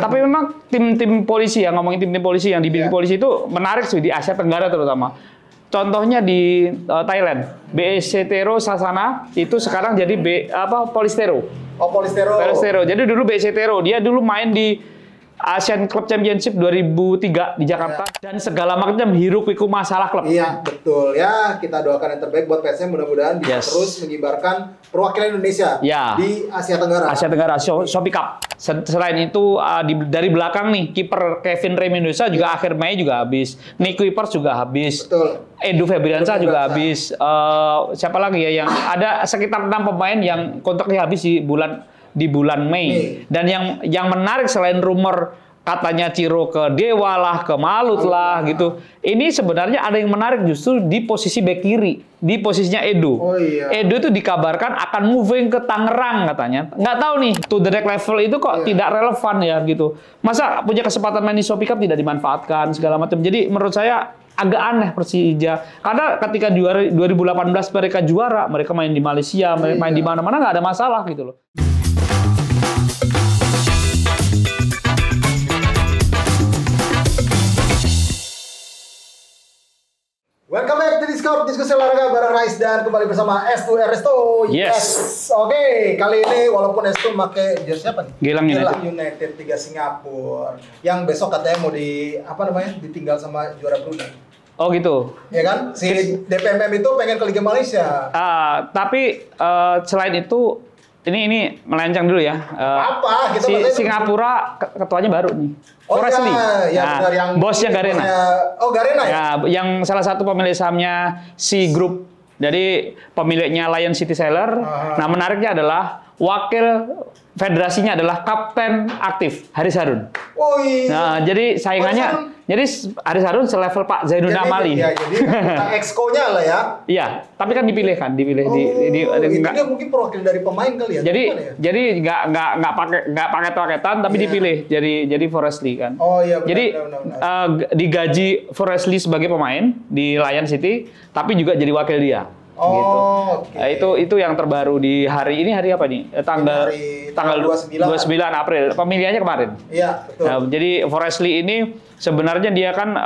Tapi memang tim-tim polisi ya, ngomongin tim-tim polisi yang dibikin polisi itu menarik sih di Asia Tenggara terutama. Contohnya di Thailand, BC-Tero Sasana itu sekarang jadi Polistero. Oh, Polistero. Polistero. Jadi dulu BC-Tero, dia dulu main di Asian Club Championship 2003 di Jakarta dan segala macam hiruk pikuk masalah klub. Iya, betul. Ya, kita doakan yang terbaik buat PSM, mudah-mudahan bisa terus mengibarkan perwakilan Indonesia di Asia Tenggara. Asia Tenggara, Shopee Cup. Selain itu dari belakang nih kiper Kevin Reymendoza juga akhir Mei juga habis. Nick Kuipers juga habis. Betul. Edu Febriansyah juga habis. Siapa lagi ya yang ada sekitar 6 pemain yang kontraknya habis di bulan Mei. Dan yang menarik selain rumor katanya Ciro ke Dewa lah, ke Malut lah gitu. Ini sebenarnya ada yang menarik justru di posisi bek kiri, di posisinya Edu. Oh, iya. Edu itu dikabarkan akan moving ke Tangerang katanya. Nggak tahu nih, to the next level itu kok tidak relevan ya gitu. Masa punya kesempatan main di Shopee Cup tidak dimanfaatkan segala macam. Jadi menurut saya agak aneh Persija. Karena ketika 2018 mereka juara, mereka main di Malaysia, main di mana-mana nggak ada masalah gitu loh. Welcome back to Discord, diskusi olahraga bareng Rais dan kembali bersama S2 Resto. Yes. Oke, kali ini walaupun S2 pakai jersey apa nih? Gilang United 3 Singapura. Yang besok katanya mau ditinggal sama juara Brunei. Oh gitu. Ya kan? Si DPMM itu pengen ke Liga Malaysia. Tapi selain itu ini melenceng dulu ya. Apa? Singapura ketuanya baru nih. Oh Forestly. Ya, benar, yang bosnya Garena. Oh, Garena ya? Ya, yang salah satu pemilik sahamnya C Group. Jadi pemiliknya Lion City Sailor. Nah, menariknya adalah wakil federasinya adalah kapten aktif Haris Harun. Oh iya. Nah, jadi saingannya jadi Haris Harun selevel Pak Zainuddin Amali. Ya, jadi exco-nya lah ya. Iya, tapi kan dipilih. Itu dia mungkin perwakilan dari pemain kali ya. Jadi nggak pakai paketan tapi dipilih jadi Forestly kan. Oh iya. Jadi digaji Forestly sebagai pemain di Lion City, tapi juga jadi wakil dia. Gitu. Okay. Itu yang terbaru di hari ini, hari apa nih? Tanggal 29 April. Pemilihannya kemarin. Iya, betul. Nah, jadi Forestly ini sebenarnya dia kan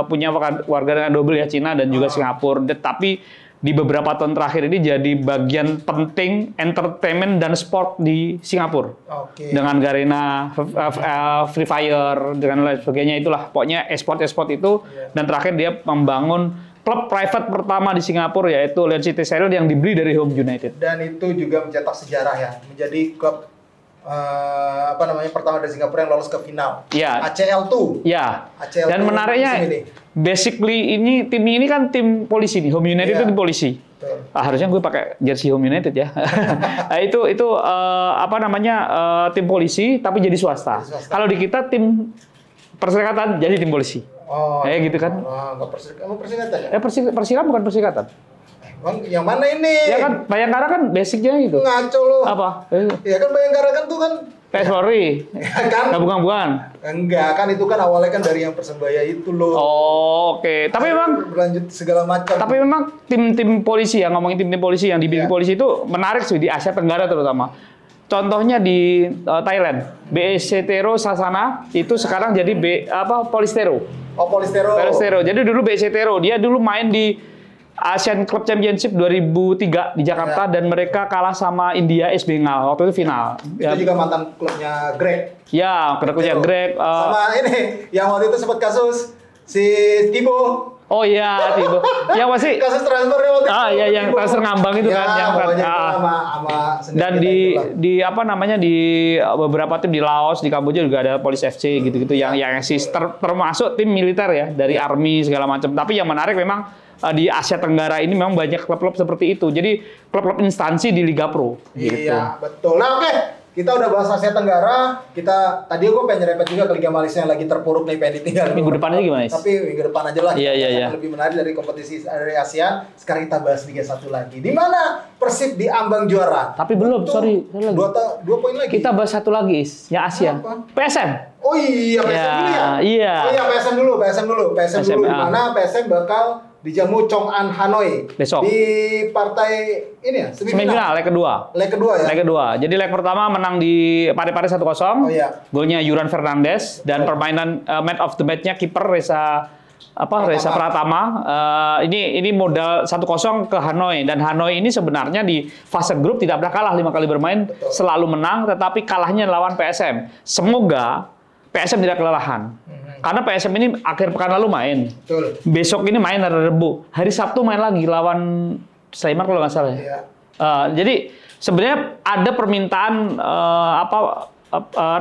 punya warga negara double ya, Cina dan juga Singapura. Tapi di beberapa tahun terakhir ini jadi bagian penting entertainment dan sport di Singapura. Dengan Garena, Free Fire, dengan lain sebagainya itulah. Pokoknya e-sport itu. Dan terakhir dia membangun klub private pertama di Singapura yaitu Lion City Sailor yang dibeli dari Home United. Dan itu juga mencetak sejarah ya, menjadi klub pertama dari Singapura yang lolos ke final. Ya. ACL tuh. Ya. ACL dan menariknya basically tim ini kan tim polisi nih. Home United itu tim polisi. Harusnya gue pakai jersey Home United ya. Nah, itu tim polisi tapi jadi swasta. Kalau di kita tim perserikatan jadi tim polisi. Gitu kan? Perserikatan ya? Perserikatan bukan perserikatan. Bang, yang mana ini? Ya kan, Bayangkara kan basicnya gitu. Ngaco lu. Apa? Ya kan Bayangkara kan tuh kan Polri. Kan? Bukan. Enggak, kan itu kan awalnya kan dari yang Persebaya itu loh. Oke. Tapi memang berlanjut segala macam. Tapi memang tim-tim polisi ya, ngomongin tim-tim polisi yang dibikin polisi itu menarik sih di Asia Tenggara terutama. Contohnya di Thailand, BC-Tero Sasana itu sekarang jadi Polistero. Oh, Polistero. Jadi dulu BC-Tero, dia dulu main di Asian Club Championship 2003 di Jakarta dan mereka kalah sama India AS Bengal waktu itu final. Itu juga mantan klubnya Greg. Ya, klubnya Greg. Sama ini yang waktu itu sempat kasus si Tibo. Oh iya, Tibo. Yang masih kasus transfernya waktu itu. Iya, yang transfer ngambang itu kan yang dan di beberapa tim di Laos, di Kamboja juga ada Police FC gitu-gitu yang eksis termasuk tim militer ya dari army segala macam. Tapi yang menarik memang di Asia Tenggara ini memang banyak klub-klub seperti itu. Jadi klub-klub instansi di Liga Pro. Iya, betul. Nah, oke. Kita udah bahas Asia Tenggara. Tadi gue pengen nyerempet juga ke Liga Malaysia yang lagi terpuruk nih, pengen ditinggal. Minggu depan aja gimana? Tapi minggu depan aja lah. Iya. Lebih menarik dari kompetisi dari Asia. Sekarang kita bahas Liga 1 lagi. Di mana Persib di ambang juara. Tapi belum, sorry. Dua poin lagi. Kita bahas satu lagi, yang Asia. PSM. Oh iya, PSM dulu ya? Iya. Oh iya, PSM dulu. Di mana PSM bakal dijamu Chong An Hanoi Besok. di partai ini ya Semifinal leg kedua. Leg kedua ya. Leg kedua. Jadi leg pertama menang di Pare-Pare 1-0. Oh iya. Golnya Yuran Fernandes dan permainan man of the match-nya kiper Reza Pratama. Ini modal 1-0 ke Hanoi, dan Hanoi ini sebenarnya di fase grup tidak pernah kalah 5 kali bermain. Betul. Selalu menang, tetapi kalahnya lawan PSM. Semoga PSM tidak kelelahan. Karena PSM ini akhir pekan lalu main. Betul. Besok ini main hari Rabu. Hari Sabtu main lagi lawan Sleman kalau nggak salah. Iya. Jadi sebenarnya ada permintaan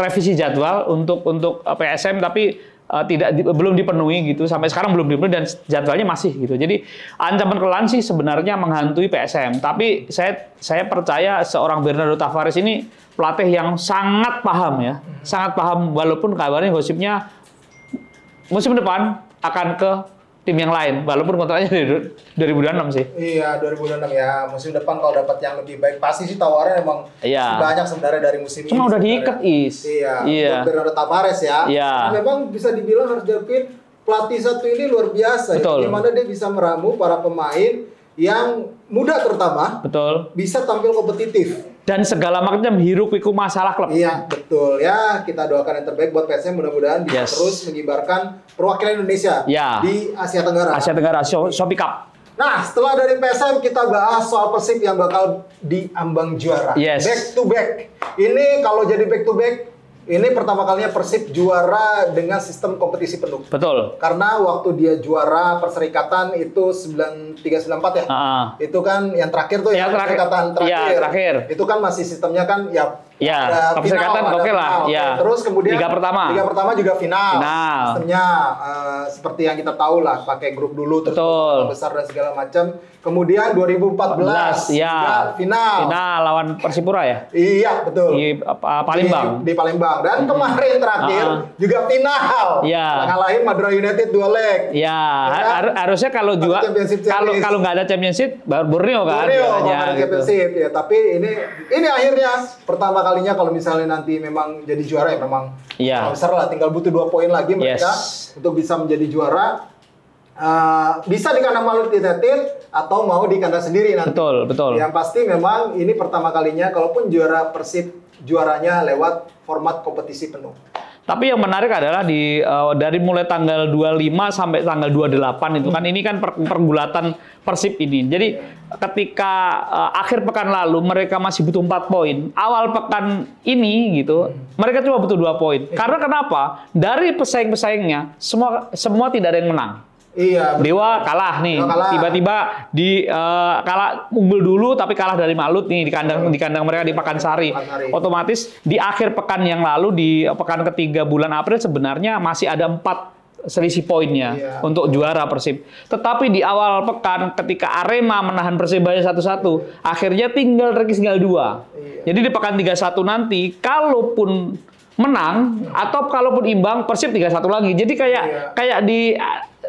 revisi jadwal untuk PSM, tapi belum dipenuhi gitu. Sampai sekarang belum dipenuhi dan jadwalnya masih gitu. Jadi ancaman kelelahan sih sebenarnya menghantui PSM. Tapi saya percaya seorang Bernardo Tavares ini pelatih yang sangat paham ya. Sangat paham, walaupun kabarnya gosipnya musim depan akan ke tim yang lain, walaupun kontraknya dari 2026 sih. Iya, 2026 ya. Musim depan kalau dapat yang lebih baik, pasti sih tawaran emang banyak sebenarnya dari musim ini. Cuma udah diikat, Iya. Untuk Bernardo Tavares ya. Iya. Memang bisa dibilang harus diakuin pelatih satu ini luar biasa. Betul. Gimana dia bisa meramu para pemain yang muda terutama. Betul. Bisa tampil kompetitif. Dan segala macam hiruk pikuk masalah klub. Iya, betul. Ya, kita doakan yang terbaik buat PSM, mudah-mudahan bisa terus mengibarkan perwakilan Indonesia di Asia Tenggara. Asia Tenggara, Shopee Cup. Nah, setelah dari PSM kita bahas soal Persib yang bakal diambang juara. Back to back. Ini kalau jadi back to back, ini pertama kalinya Persib juara dengan sistem kompetisi penuh. Betul. Karena waktu dia juara Perserikatan itu 93-94 ya. Itu kan yang terakhir tuh yang Perserikatan terakhir. Iya, terakhir. Itu kan masih sistemnya kan ya, Perserikatan oke lah. Ya. Terus kemudian Liga pertama juga final. Sistemnya seperti yang kita tahu lah, pakai grup dulu terus besar dan segala macam. Kemudian 2014 final lawan Persipura ya? Iya, betul. Di Palembang. Di Palembang. Dan kemarin terakhir juga final. Ngalahin Madura United 2 leg. Harusnya kalau nggak ada championship Borneo kan. Championship ya, tapi ini akhirnya pertama kalinya kalau misalnya nanti memang jadi juara ya memang besar lah, tinggal butuh 2 poin lagi mereka untuk bisa menjadi juara. Bisa di kandang Maluku United atau mau di kandang sendiri nanti. Betul. Yang pasti memang ini pertama kalinya kalaupun juara Persib juaranya lewat format kompetisi penuh. Tapi yang menarik adalah dari mulai tanggal 25 sampai tanggal 28 itu kan ini kan pergulatan Persib ini. Jadi ketika akhir pekan lalu mereka masih butuh 4 poin, awal pekan ini gitu mereka cuma butuh 2 poin. Karena kenapa? Dari pesaing-pesaingnya semua tidak ada yang menang. Iya. Dewa kalah nih. Tiba-tiba kalah unggul dulu tapi kalah dari Malut nih di kandang mereka di Pakansari. Otomatis di akhir pekan yang lalu di pekan ketiga bulan April sebenarnya masih ada 4 selisih poinnya untuk juara Persib. Tetapi di awal pekan ketika Arema menahan Persebaya 1-1, akhirnya tinggal 2. Jadi di pekan 31 nanti kalaupun menang atau kalaupun imbang Persib 3-1 lagi. Jadi kayak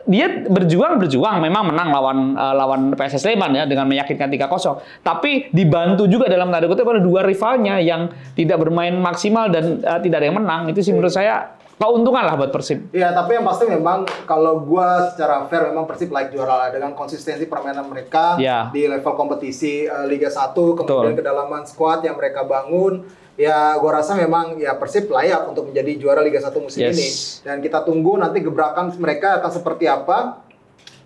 dia berjuang memang menang lawan PSS Sleman ya dengan meyakinkan 3-0. Tapi dibantu juga dalam tanda kutip oleh 2 rivalnya yang tidak bermain maksimal dan tidak ada yang menang. Itu sih menurut saya keuntungan lah buat Persib. Iya, tapi yang pasti memang kalau gua secara fair memang Persib layak juara lah dengan konsistensi permainan mereka di level kompetisi Liga 1, kemudian kedalaman skuad yang mereka bangun. Ya, gua rasa memang ya Persib layak untuk menjadi juara Liga 1 musim ini. Dan kita tunggu nanti gebrakan mereka akan seperti apa.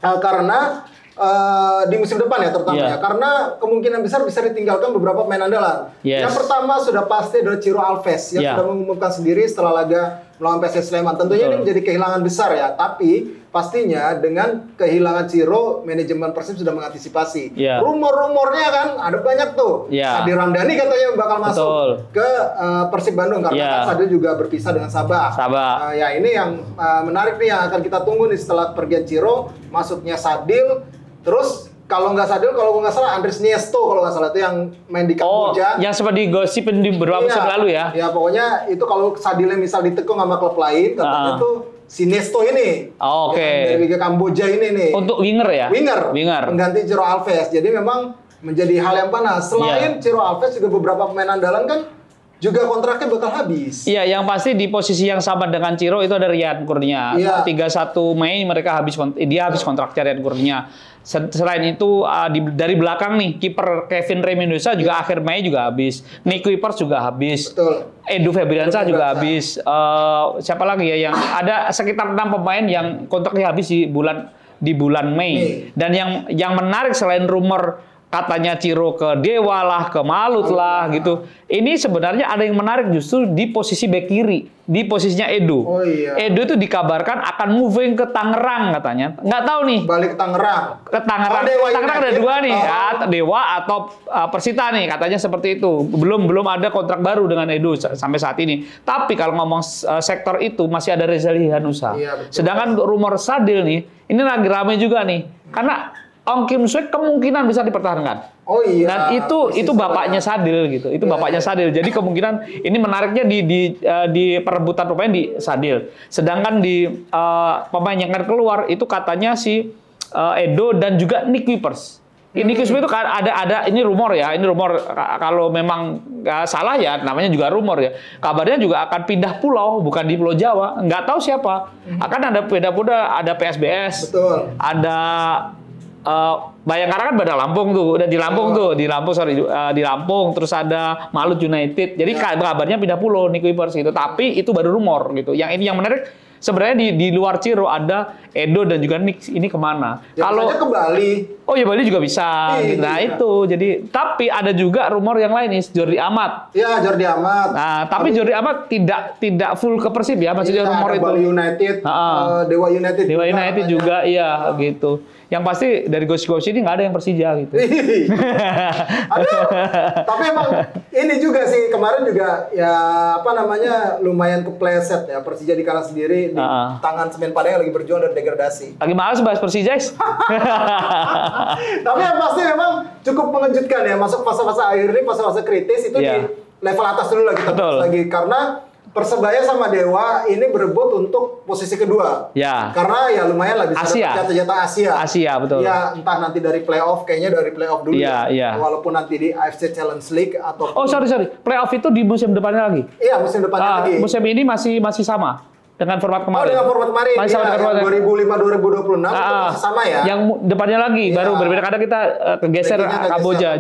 Karena di musim depan ya terutama ya. Karena kemungkinan besar bisa ditinggalkan beberapa pemain andalan. Yang pertama sudah pasti adalah Ciro Alves yang sudah mengumumkan sendiri setelah laga melawan PSS Sleman. Tentunya ini menjadi kehilangan besar ya, tapi pastinya dengan kehilangan Ciro, manajemen Persib sudah mengantisipasi. Rumor-rumornya kan ada banyak tuh. Adi Ramdhani katanya bakal masuk ke Persib Bandung karena Sadil juga berpisah dengan Sabah. Ya ini yang menarik nih yang akan kita tunggu nih setelah pergian Ciro, masuknya Sadil, terus kalau nggak Sadil, kalau nggak salah Andres Niesto kalau nggak salah itu yang main di Kamboja. Yang sempat digosipin di beberapa musim lalu ya. Ya pokoknya itu kalau Sadilnya misal ditekung sama klub lain, katanya tuh si Nesto ini. Dari Liga Kamboja ini nih. Untuk winger ya? Winger. Pengganti Ciro Alves. Jadi memang menjadi hal yang panas. Selain Ciro Alves juga beberapa pemain andalan kan juga kontraknya bakal habis. Iya, yang pasti di posisi yang sama dengan Ciro itu ada Rian Kurnia. Iya. 31 Mei mereka dia habis kontraknya Rian Kurnia. Selain itu dari belakang nih kiper Kevin Reymendoza juga akhir Mei juga habis. Nick Kuipers juga habis. Betul. Edu Febriansyah juga habis. Siapa lagi ya yang ada sekitar 6 pemain yang kontraknya habis di bulan Mei. Dan yang menarik selain rumor katanya Ciro ke Dewa lah, ke Malut lah gitu. Ini sebenarnya ada yang menarik justru di posisi bek kiri, di posisinya Edu. Oh iya. Edu itu dikabarkan akan moving ke Tangerang katanya. Nggak tahu nih. Balik ke Tangerang. Ke Tangerang. Tangerang ada 2 nih, ya, Dewa atau Persita nih katanya seperti itu. Belum ada kontrak baru dengan Edu sampai saat ini. Tapi kalau ngomong sektor itu masih ada Rezali Hanusa. Iya, betul. Sedangkan rumor Sadil nih, ini lagi ramai juga nih. Karena Ong Kim Sweek kemungkinan bisa dipertahankan. Oh iya. Dan itu bapaknya Sadil gitu. Itu bapaknya Sadil. Jadi kemungkinan ini menariknya di perebutan pemain di Sadil. Sedangkan di pemain yang akan keluar itu katanya si Edo dan juga Nick Kuipers. Nick Kuipers itu ada ini rumor ya. Ini rumor kalau memang salah ya namanya juga rumor ya. Kabarnya juga akan pindah pulau bukan di Pulau Jawa. Nggak tahu siapa. Akan ada pindah-pindah, ada PSBS. Betul. Ada Bayangkara kan pada Lampung tuh, udah di Lampung di Lampung, terus ada Malut United. Jadi kabarnya pindah pulau Nick Kuipers gitu. Tapi itu baru rumor gitu. Yang ini yang menarik sebenarnya di luar Ciro ada Edo dan juga Nick ini kemana? Ya, kalau ke Bali. Oh ya Bali juga bisa. Nah itu jadi tapi ada juga rumor yang lain nih Jordi Amat. Iya Jordi Amat. Nah tapi Jordi Amat tidak full ke Persib ya maksudnya rumor itu. Bali United, Dewa United. Dewa United juga iya gitu. Yang pasti dari gosip-gosip ini nggak ada yang Persija gitu. Aduh, tapi emang ini juga sih kemarin juga ya apa namanya lumayan kepleset ya Persija dikalah sendiri di tangan Semen Padang yang lagi berjuang dari degradasi. Lagi males bahas Persija. Tapi yang pasti memang cukup mengejutkan ya masuk fase-fase akhir ini fase-fase kritis itu di level atas dulu lagi lagi karena Persebaya sama Dewa ini berebut untuk posisi kedua. Ya. Karena ya lumayan lah bisa dapat jatah Asia. Asia, betul. Ya, entah nanti dari playoff, kayaknya dari playoff dulu. Iya. Walaupun nanti di AFC Challenge League atau Oh, sorry. Playoff itu di musim depannya lagi. Iya, musim depannya lagi. Musim ini masih sama dengan format kemarin. Oh, dengan format kemarin. Masih sama dengan format 2005-2026 itu masih sama ya. Yang depannya lagi baru berbeda karena kita kegeser Kamboja.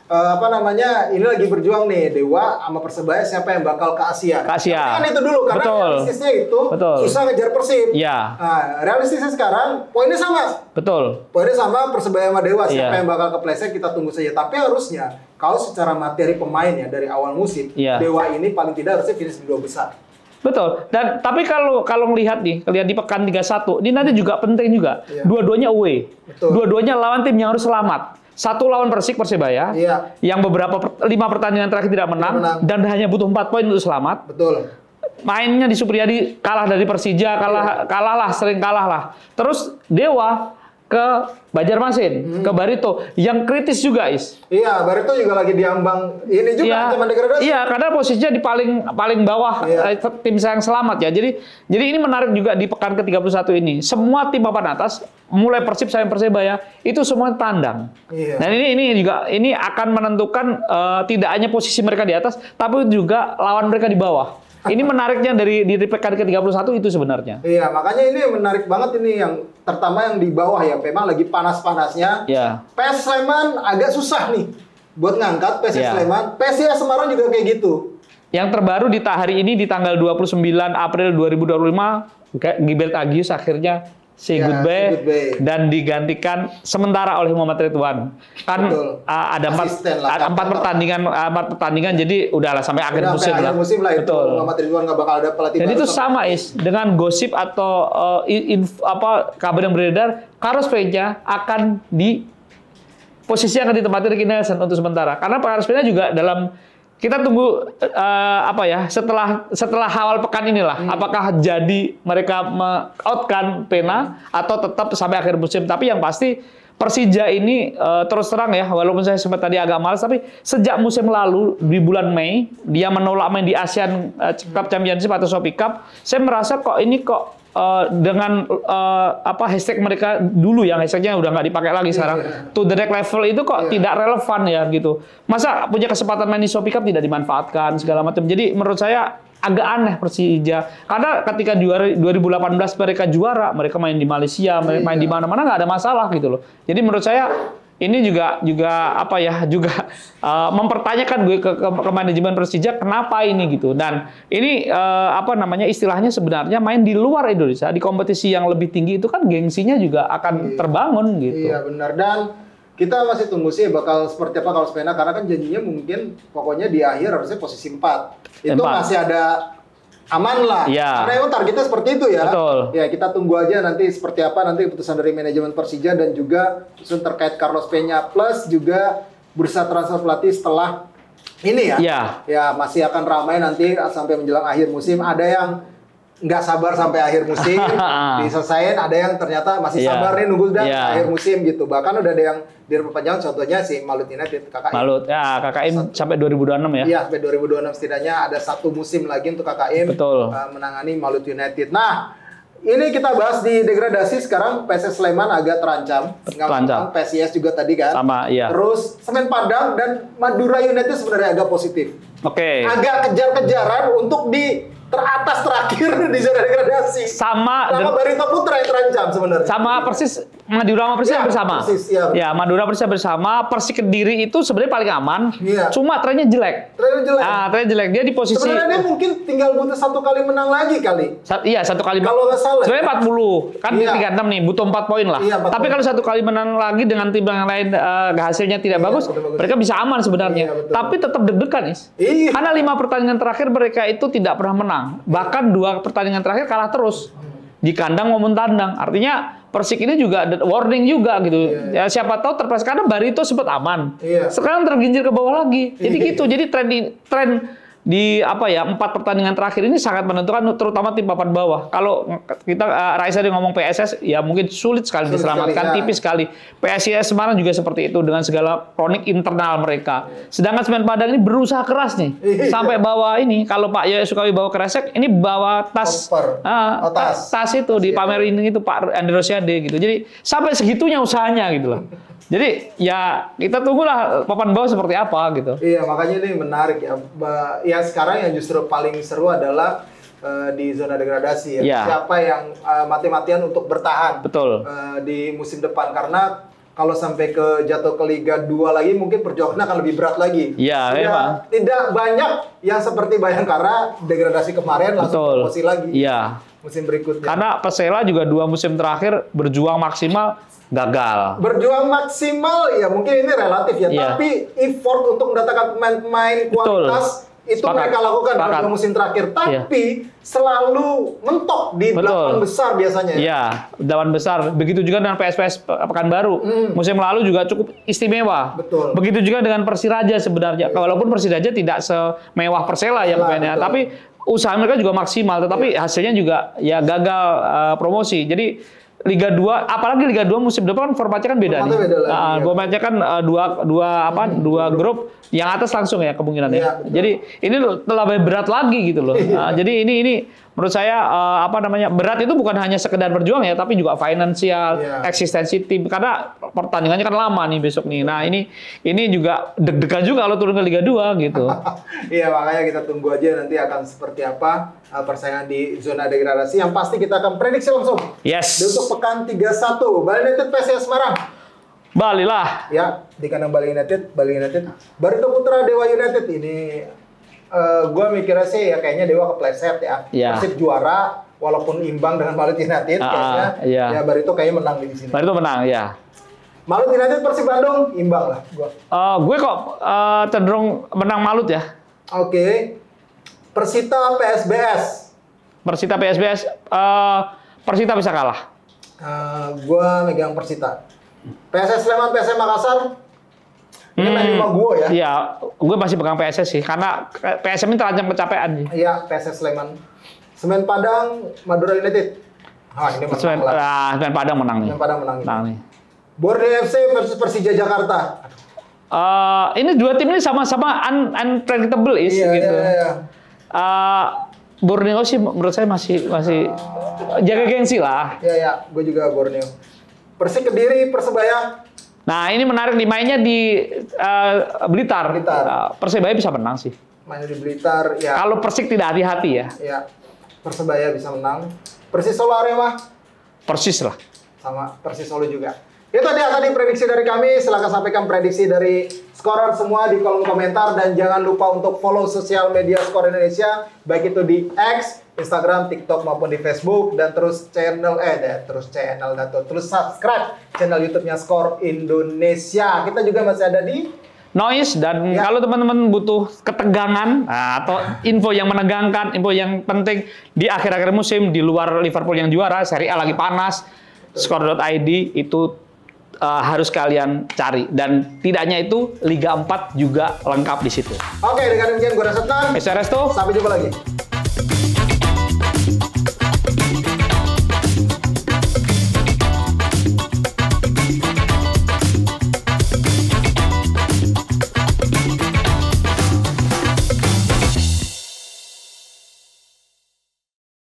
Nah, makanya ini lagi berjuang nih Dewa sama Persebaya siapa yang bakal ke Asia. Kan itu dulu karena realistisnya itu susah ngejar Persib. Iya. Nah, realistisnya sekarang poinnya sama. Betul. Poinnya sama Persebaya sama Dewa siapa yang bakal kepleset kita tunggu saja. Tapi harusnya kalau secara materi pemain ya dari awal musim Dewa ini paling tidak harusnya finish di 2 besar. Betul. Dan tapi kalau lihat di pekan 31 ini nanti juga penting juga. Dua-duanya away. Dua-duanya lawan tim yang harus selamat. Satu lawan Persibaya, yang beberapa 5 pertandingan terakhir tidak menang, dan hanya butuh 4 poin untuk selamat. Betul. Mainnya di Supriyadi kalah dari Persija, sering kalah lah. Terus Dewa ke Banjarmasin, ke Barito, yang kritis juga Iya, Barito juga lagi diambang ini juga ancaman degradasi. Iya, karena posisinya di paling bawah tim yang selamat ya. Jadi ini menarik juga di pekan ke-31 ini. Semua tim papan atas, mulai Persib sampai Persebaya itu semua tandang. Dan ini akan menentukan tidak hanya posisi mereka di atas, tapi juga lawan mereka di bawah. Ini menariknya di pekan ke-31 itu sebenarnya. Iya, makanya ini menarik banget ini yang terutama yang di bawah ya. Memang lagi panas-panasnya. PS Sleman agak susah nih buat ngangkat PSIS Sleman. PSIS Semarang juga kayak gitu. Yang terbaru di hari ini di tanggal 29 April 2025, Gilbert Agius akhirnya say goodbye dan digantikan sementara oleh Muhammad Ridwan. Kan ada 4 pertandingan jadi udahlah sampai akhir musim lah. Betul. Muhammad Ridwan nggak bakal ada pelatih. Jadi itu sama dengan gosip atau kabar yang beredar, Carlos Peña akan posisi akan ditempati Ricky Nelson untuk sementara. Karena Carlos Peña juga kita tunggu setelah awal pekan inilah apakah jadi mereka out-kan Pena atau tetap sampai akhir musim. Tapi yang pasti Persija ini terus terang ya, walaupun saya sempat tadi agak malas, tapi sejak musim lalu di bulan Mei dia menolak main di Asian Cup Championship atau Shopee Cup, saya merasa kok dengan hashtag mereka dulu yang hashtagnya udah nggak dipakai lagi sekarang. To the next level itu kok tidak relevan ya gitu. Masa punya kesempatan main di Shopee Cup tidak dimanfaatkan segala macam. Jadi menurut saya agak aneh Persija. Karena ketika 2018 mereka juara, mereka main di Malaysia, main di mana-mana nggak ada masalah gitu loh. Jadi menurut saya ini juga mempertanyakan gue ke manajemen Persija kenapa ini gitu. Dan ini istilahnya sebenarnya main di luar Indonesia di kompetisi yang lebih tinggi itu kan gengsinya juga akan terbangun gitu. Iya benar, dan kita masih tunggu sih bakal seperti apa kalau Spena, karena kan janjinya mungkin pokoknya di akhir harusnya posisi 4. Itu masih ada aman lah. Ya. Karena emang targetnya seperti itu ya. Betul. Ya, kita tunggu aja nanti seperti apa nanti keputusan dari manajemen Persija dan juga keputusan terkait Carlos Peña plus juga bursa transfer pelatih setelah ini ya. Ya. Ya, masih akan ramai nanti sampai menjelang akhir musim. Ada yang nggak sabar sampai akhir musim diselesain, ada yang ternyata masih sabar nih nunggu akhir musim gitu. Bahkan udah ada yang diperpanjang, contohnya si Malut United, KKM. Malut, ya KKM sampai 2026 ya. Iya, sampai 2026 setidaknya ada 1 musim lagi untuk KKM menangani Malut United. Nah, ini kita bahas di degradasi sekarang. PSS Sleman agak terancam. PSIS juga tadi kan. Sama, iya. Terus Semen Padang dan Madura United sebenarnya agak positif. Oke. Agak kejar-kejaran untuk di teratas terakhir di zona degradasi. Sama Barito Putra yang terancam sebenarnya. Sama persis Madura sama Persija bersama. Persis, ya, Madura Persija bersama. Persik Kediri itu sebenarnya paling aman. Iya. Cuma trennya jelek. Trennya jelek. Dia di posisi sebenarnya dia mungkin tinggal butuh 1 kali menang lagi kali. Iya, 1 kali. Kalau nggak salah. Sebenarnya 40. Kan 36 nih, butuh 4 poin lah. Iya, tapi kalau 1 kali menang lagi dengan tim yang lain hasilnya tidak bagus, mereka bisa aman sebenarnya. Iya, tapi tetap deg-degan, Is. Iya. Karena 5 pertandingan terakhir mereka itu tidak pernah menang. Bahkan 2 pertandingan terakhir kalah terus. Di kandang maupun tandang. Artinya Persik ini juga ada warning juga gitu. Ya siapa tahu terpleset, karena Barito sempat aman. Sekarang tergincir ke bawah lagi. Jadi gitu. Jadi tren di 4 pertandingan terakhir ini sangat menentukan, terutama tim papan bawah. Kalau kita Raisa dia ngomong PSS, ya mungkin sulit sekali diselamatkan, tipis sekali. PSIS Semarang juga seperti itu dengan segala kronik internal mereka. Sedangkan Semen Padang ini berusaha keras nih sampai bawa ini. Kalau Pak Yoyo Sukawi bawa Kresek, ini bawa tas tas itu dipamerin itu Pak Andri Rosiade gitu. Jadi sampai segitunya usahanya gitu loh. Jadi ya kita tunggulah papan bawah seperti apa gitu. Iya, makanya ini menarik ya. Yang sekarang yang justru paling seru adalah di zona degradasi ya. Siapa yang mati-matian untuk bertahan di musim depan, karena kalau sampai jatuh ke Liga 2 lagi mungkin perjuangannya akan lebih berat lagi. Iya, memang. Tidak banyak yang seperti Bayangkara degradasi kemarin langsung promosi lagi. Iya. Musim berikutnya. Karena Persela juga 2 musim terakhir berjuang maksimal, gagal. Berjuang maksimal ya mungkin ini relatif ya, tapi effort untuk mendatangkan pemain-pemain kualitas itu mereka lakukan pada musim terakhir, tapi selalu mentok di 8 besar biasanya. Iya, 8 besar. Begitu juga dengan PSPS Pekanbaru. Musim lalu juga cukup istimewa. Begitu juga dengan Persiraja sebenarnya. Walaupun Persiraja tidak semewah Persela ya pemainnya, tapi usaha mereka juga maksimal, tetapi hasilnya juga ya gagal promosi. Jadi Liga 2, apalagi Liga 2 musim depan formatnya kan beda nih. Formatnya kan dua grup, yang atas langsung ya kemungkinannya. Jadi ini lebih berat lagi gitu loh. Jadi ini menurut saya berat itu bukan hanya sekedar berjuang ya, tapi juga finansial, eksistensi tim, karena pertandingannya kan lama nih besok nih. Nah, ini juga deg-degan juga kalau turun ke Liga 2 gitu. Iya, makanya kita tunggu aja nanti akan seperti apa persaingan di zona degradasi. Yang pasti kita akan prediksi langsung. Yes. Untuk pekan 31, Bali United PSIS Semarang. Bali lah. Ya, di kandang Bali United. Barito Putra Dewa United ini gue mikirnya sih ya kayaknya Dewa kepleset ya. Persib juara walaupun imbang dengan Malut United kayaknya. Ya Barito kayaknya menang di sini. Barito menang ya. Malut United Persib Bandung imbang lah gue. Gue kok cenderung menang Malut ya. Oke. Persita PSBS. Persita bisa kalah. Gue megang Persita. PSS Sleman PSM Makassar. Ini main rumah gue ya. Iya, gue masih pegang PSS sih, karena PSM ini terancam kecapean sih. Iya, PSS Sleman. Semen Padang, Madura United. Ini Semen Padang menang nih. Semen Padang menang nih. Borneo FC versus Persija Jakarta. Ini 2 tim ini sama-sama unpredictable gitu. Borneo sih menurut saya masih jaga gengsi lah. Ya, gue juga Borneo. Persik Kediri, Persebaya. Nah, ini menarik nih, mainnya di Blitar. Persebaya bisa menang sih. Mainnya di Blitar, ya. Kalau Persik tidak hati-hati ya. Ya, Persebaya bisa menang. Persis Solo Arema. Persis lah. Sama Persis Solo juga. Itu dia tadi prediksi dari kami. Silahkan sampaikan prediksi dari Skorer semua di kolom komentar. Dan jangan lupa untuk follow sosial media Skor Indonesia. Baik itu di X, Instagram, TikTok maupun di Facebook. Dan terus terus subscribe channel YouTube-nya Skor Indonesia. Kita juga masih ada di Noise. Dan kalau teman-teman butuh ketegangan atau info yang menegangkan, info yang penting di akhir-akhir musim, di luar Liverpool yang juara, Serie A lagi panas, skor.id itu harus kalian cari. Dan tidaknya itu Liga 4 juga lengkap di situ. Oke, dengan demikian gue Resetnan. Sampai jumpa lagi.